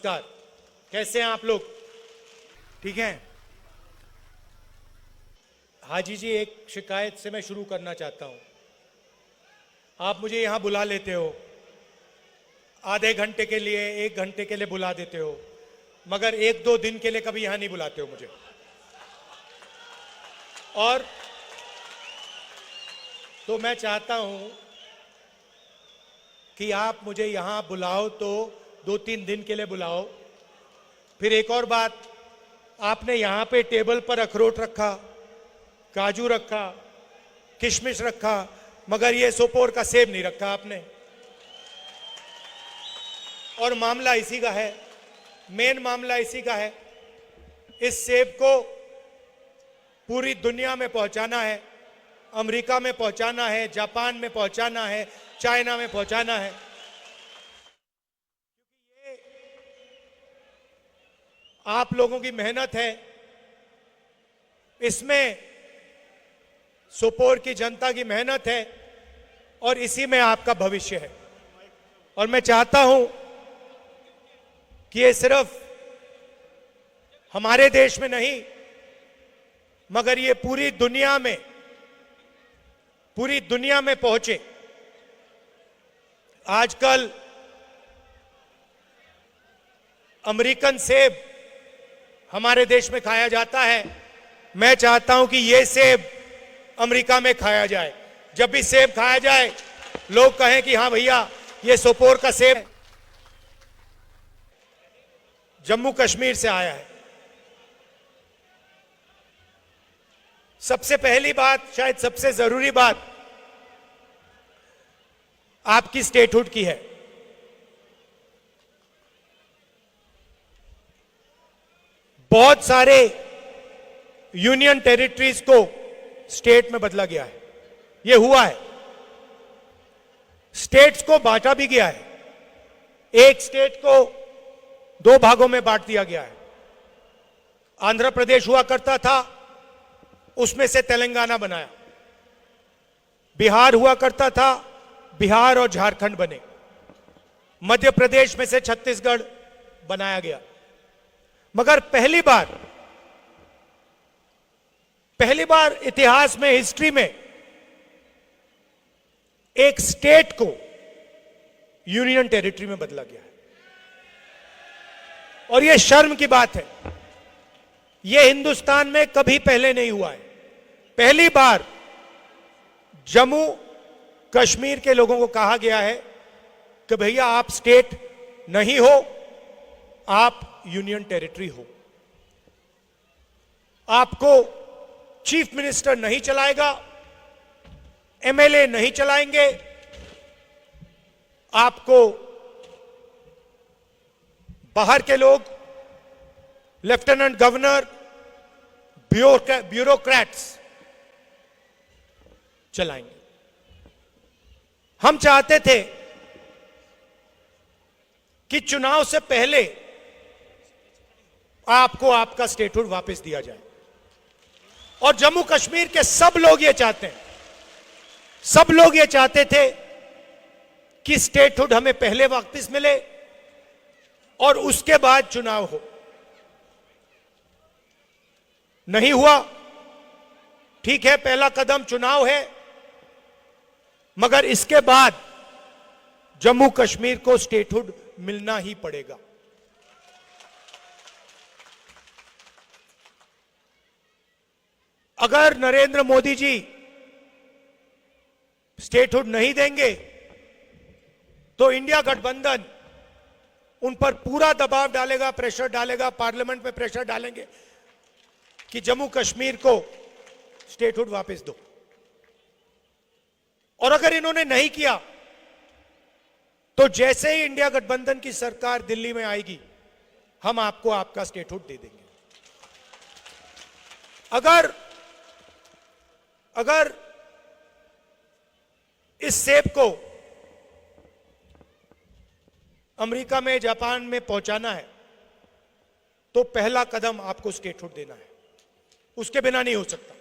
नमस्कार। कैसे हैं आप लोग? ठीक हैं? हाजी जी, एक शिकायत से मैं शुरू करना चाहता हूं। आप मुझे यहां बुला लेते हो, आधे घंटे के लिए, 1 घंटे के लिए बुला देते हो, मगर 1-2 दिन के लिए कभी यहां नहीं बुलाते हो मुझे। और तो मैं चाहता हूं कि आप मुझे यहां बुलाओ तो 2-3 दिन के लिए बुलाओ। फिर एक और बात, आपने यहां पे टेबल पर अखरोट रखा, काजू रखा, किशमिश रखा, मगर ये सोपोर का सेब नहीं रखा आपने। और मामला इसी का है, मेन मामला इसी का है। इस सेब को पूरी दुनिया में पहुंचाना है, अमेरिका में पहुंचाना है, जापान में पहुंचाना है, चाइना में पहुंचाना है। क्योंकि ये आप लोगों की मेहनत है, इसमें सोपोर की जनता की मेहनत है और इसी में आपका भविष्य है। और मैं चाहता हूं कि ये सिर्फ हमारे देश में नहीं, मगर ये पूरी दुनिया में पहुंचे। आजकल अमेरिकन सेब हमारे देश में खाया जाता है। मैं चाहता हूं कि ये सेब अमेरिका में खाया जाए। जब भी सेब खाया जाए, लोग कहें कि हां भैया, ये सोपोर का सेब है, जम्मू कश्मीर से आया है। सबसे पहली बात, शायद सबसे जरूरी बात, आपकी स्टेटहुड की है। बहुत सारे यूनियन टेरिटरीज को स्टेट में बदला गया है, यह हुआ है। स्टेट्स को बांटा भी गया है। एक स्टेट को 2 भागों में बांट दिया गया है। आंध्र प्रदेश हुआ करता था, उसमें से तेलंगाना बनाया। बिहार हुआ करता था, बिहार और झारखंड बने। मध्य प्रदेश में से छत्तीसगढ़ बनाया गया। मगर पहली बार इतिहास में, हिस्ट्री में, एक स्टेट को यूनियन टेरिटरी में बदला गया है। और यह शर्म की बात है। यह हिंदुस्तान में कभी पहले नहीं हुआ है। पहली बार जम्मू कश्मीर के लोगों को कहा गया है कि भैया आप स्टेट नहीं हो, आप यूनियन टेरिटरी हो। आपको चीफ मिनिस्टर नहीं चलाएगा, एमएलए नहीं चलाएंगे, आपको बाहर के लोग, लेफ्टिनेंट गवर्नर, ब्यूरोक्रेट्स चलाएंगे। हम चाहते थे कि चुनाव से पहले आपको आपका स्टेटहुड वापस दिया जाए। और जम्मू कश्मीर के सब लोग ये चाहते हैं, सब लोग ये चाहते थे कि स्टेटहुड हमें पहले वापस मिले और उसके बाद चुनाव हो। नहीं हुआ, ठीक है, पहला कदम चुनाव है, मगर इसके बाद जम्मू कश्मीर को स्टेटहुड मिलना ही पड़ेगा। अगर नरेंद्र मोदी जी स्टेटहुड नहीं देंगे तो इंडिया गठबंधन उन पर पूरा दबाव डालेगा, प्रेशर डालेगा, पार्लियामेंट में प्रेशर डालेंगे कि जम्मू कश्मीर को स्टेटहुड वापस दो। और अगर इन्होंने नहीं किया तो जैसे ही इंडिया गठबंधन की सरकार दिल्ली में आएगी, हम आपको आपका स्टेटहुड दे देंगे। अगर इस सेब को अमेरिका में, जापान में पहुंचाना है तो पहला कदम आपको स्टेटहुड देना है, उसके बिना नहीं हो सकता।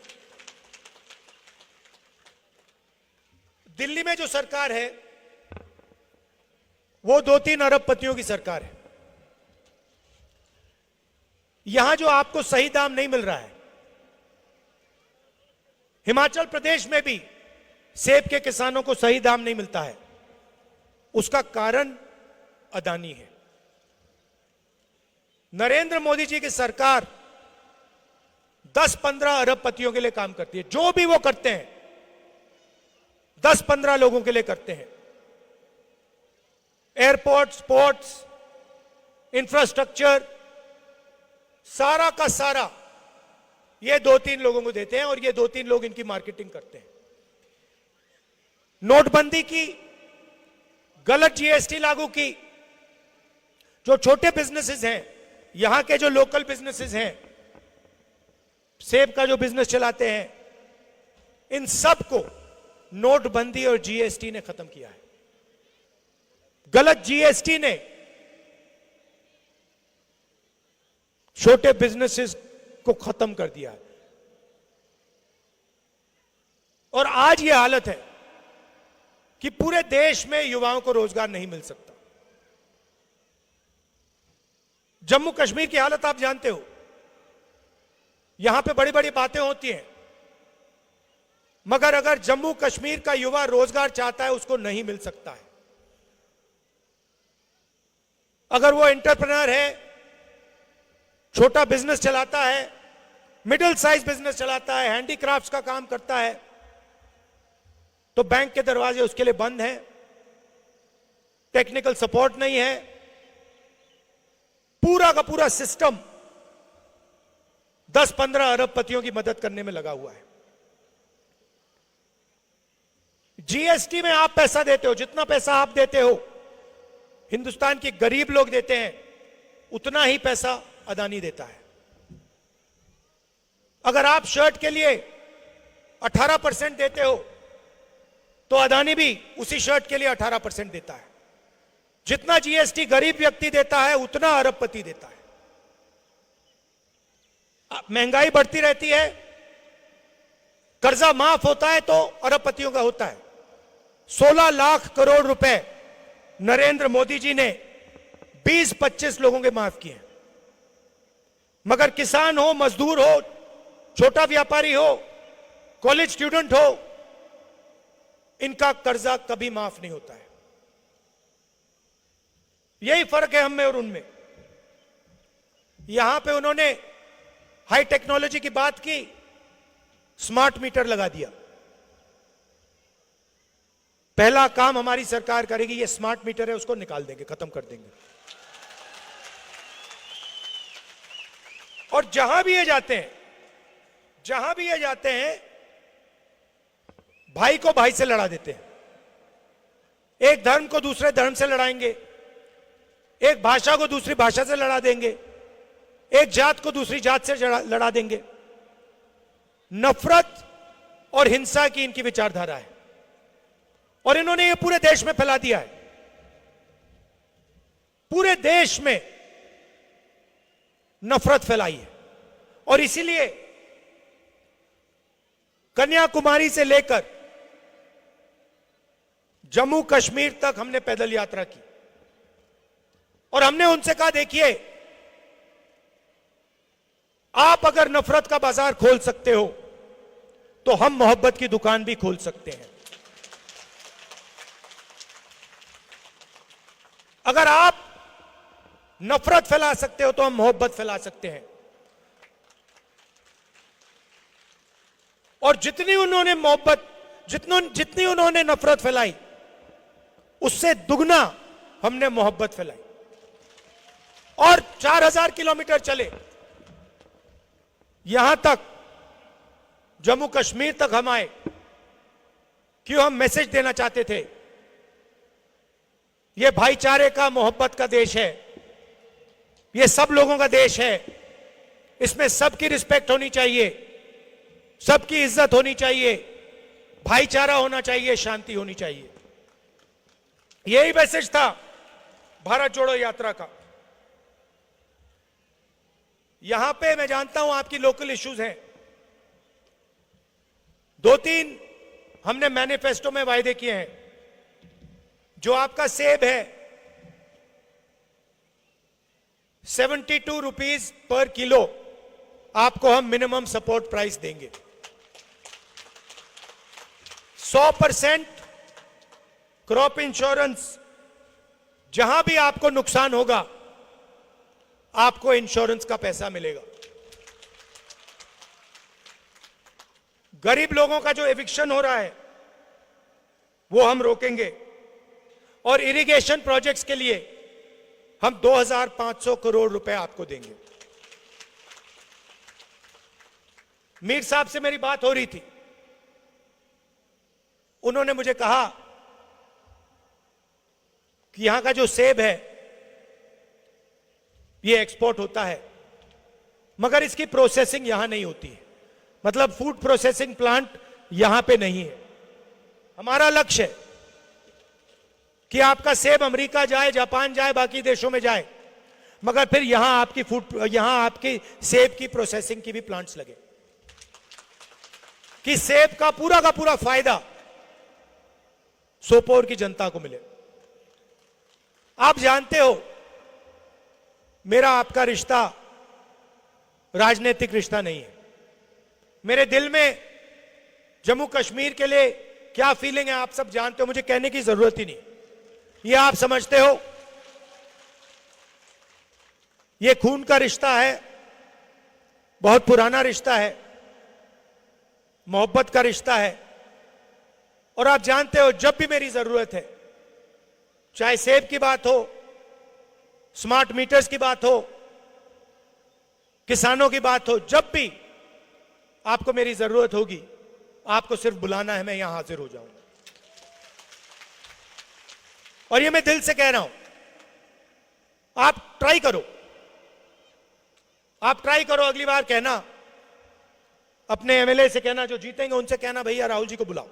दिल्ली में जो सरकार है वो 2-3 अरबपतियों की सरकार है। यहां जो आपको सही दाम नहीं मिल रहा है, हिमाचल प्रदेश में भी सेब के किसानों को सही दाम नहीं मिलता है। उसका कारण अदानी है। नरेंद्र मोदी जी की सरकार 10-15 अरबपतियों के लिए काम करती है। जो भी वो करते हैं 10-15 लोगों के लिए करते हैं। एयरपोर्ट्स, पोर्ट्स, इंफ्रास्ट्रक्चर, सारा का सारा ये 2-3 लोगों को देते हैं और ये 2-3 लोग इनकी मार्केटिंग करते हैं। नोटबंदी की, गलत जीएसटी लागू की, जो छोटे बिजनेसेस हैं, यहां के जो लोकल बिजनेसेस हैं, सेब का जो बिजनेस चलाते हैं, इन सब को नोटबंदी और जीएसटी ने खत्म किया है। गलत जीएसटी ने छोटे बिजनेसेस को खत्म कर दिया है और आज यह हालत है कि पूरे देश में युवाओं को रोजगार नहीं मिल सकता। जम्मू कश्मीर की हालत आप जानते हो। यहां पे बड़ी बड़ी बातें होती हैं, मगर अगर जम्मू कश्मीर का युवा रोजगार चाहता है उसको नहीं मिल सकता है। अगर वो एंटरप्रेन्योर है, छोटा बिजनेस चलाता है, मिडिल साइज बिजनेस चलाता है, हैंडीक्राफ्ट्स का काम करता है, तो बैंक के दरवाजे उसके लिए बंद हैं, टेक्निकल सपोर्ट नहीं है। पूरा का पूरा सिस्टम 10-15 अरबपतियों की मदद करने में लगा हुआ है। जीएसटी में आप पैसा देते हो, जितना पैसा आप देते हो हिंदुस्तान के गरीब लोग देते हैं, उतना ही पैसा अदानी देता है। अगर आप शर्ट के लिए 18% देते हो तो अदानी भी उसी शर्ट के लिए 18% देता है। जितना जीएसटी गरीब व्यक्ति देता है उतना अरबपति देता है। महंगाई बढ़ती रहती है, कर्जा माफ होता है तो अरबपतियों का होता है। 16 लाख करोड़ रुपए नरेंद्र मोदी जी ने 20-25 लोगों के माफ किए, मगर किसान हो, मजदूर हो, छोटा व्यापारी हो, कॉलेज स्टूडेंट हो, इनका कर्जा कभी माफ नहीं होता है। यही फर्क है हम में और उनमें। यहां पे उन्होंने हाई टेक्नोलॉजी की बात की, स्मार्ट मीटर लगा दिया। पहला काम हमारी सरकार करेगी, ये स्मार्ट मीटर है उसको निकाल देंगे, खत्म कर देंगे। और जहां भी ये जाते हैं, जहां भी ये जाते हैं, भाई को भाई से लड़ा देते हैं। एक धर्म को दूसरे धर्म से लड़ाएंगे, एक भाषा को दूसरी भाषा से लड़ा देंगे, एक जात को दूसरी जात से लड़ा देंगे। नफरत और हिंसा की इनकी विचारधारा है और इन्होंने ये पूरे देश में फैला दिया है। पूरे देश में नफरत फैलाई है और इसीलिए कन्याकुमारी से लेकर जम्मू कश्मीर तक हमने पैदल यात्रा की और हमने उनसे कहा, देखिए आप अगर नफरत का बाजार खोल सकते हो तो हम मोहब्बत की दुकान भी खोल सकते हैं। अगर आप नफरत फैला सकते हो तो हम मोहब्बत फैला सकते हैं। और जितनी उन्होंने मोहब्बत, जितनी उन्होंने नफरत फैलाई, उससे दुगना हमने मोहब्बत फैलाई। और 4000 किलोमीटर चले, यहां तक जम्मू कश्मीर तक हम आए। क्यों? हम मैसेज देना चाहते थे, यह भाईचारे का, मोहब्बत का देश है, यह सब लोगों का देश है, इसमें सबकी रिस्पेक्ट होनी चाहिए, सबकी इज्जत होनी चाहिए, भाईचारा होना चाहिए, शांति होनी चाहिए। यही मैसेज था भारत जोड़ो यात्रा का। यहां पे मैं जानता हूं आपकी लोकल इश्यूज हैं, 2-3 हमने मैनिफेस्टो में वायदे किए हैं। जो आपका सेब है, 72 रुपीज पर किलो आपको हम मिनिमम सपोर्ट प्राइस देंगे। 100% क्रॉप इंश्योरेंस, जहां भी आपको नुकसान होगा आपको इंश्योरेंस का पैसा मिलेगा। गरीब लोगों का जो एविक्शन हो रहा है वो हम रोकेंगे, और इरिगेशन प्रोजेक्ट्स के लिए हम 2500 करोड़ रुपए आपको देंगे। मीर साहब से मेरी बात हो रही थी, उन्होंने मुझे कहा कि यहां का जो सेब है ये एक्सपोर्ट होता है, मगर इसकी प्रोसेसिंग यहां नहीं होती है, मतलब फूड प्रोसेसिंग प्लांट यहां पे नहीं है। हमारा लक्ष्य है कि आपका सेब अमेरिका जाए, जापान जाए, बाकी देशों में जाए, मगर फिर यहां आपकी सेब की प्रोसेसिंग की भी प्लांट्स लगे, कि सेब का पूरा फायदा सोपोर की जनता को मिले। आप जानते हो मेरा आपका रिश्ता राजनीतिक रिश्ता नहीं है। मेरे दिल में जम्मू कश्मीर के लिए क्या फीलिंग है आप सब जानते हो, मुझे कहने की जरूरत ही नहीं, ये आप समझते हो। ये खून का रिश्ता है, बहुत पुराना रिश्ता है, मोहब्बत का रिश्ता है, और आप जानते हो जब भी मेरी जरूरत है, चाहे सेब की बात हो, स्मार्ट मीटर्स की बात हो, किसानों की बात हो, जब भी आपको मेरी जरूरत होगी आपको सिर्फ बुलाना है, मैं यहां हाजिर हो जाऊंगा। और ये मैं दिल से कह रहा हूं, आप ट्राई करो, अगली बार कहना, अपने एमएलए से कहना, जो जीतेंगे उनसे कहना भैया राहुल जी को बुलाओ,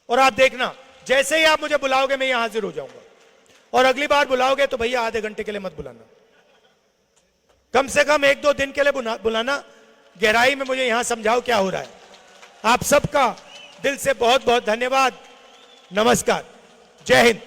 और आप देखना जैसे ही आप मुझे बुलाओगे मैं यहां हाजिर हो जाऊंगा। और अगली बार बुलाओगे तो भैया आधे घंटे के लिए मत बुलाना, कम से कम 1-2 दिन के लिए बुलाना, गहराई में मुझे यहां समझाओ क्या हो रहा है। आप सबका दिल से बहुत बहुत धन्यवाद। नमस्कार, जय हिंद।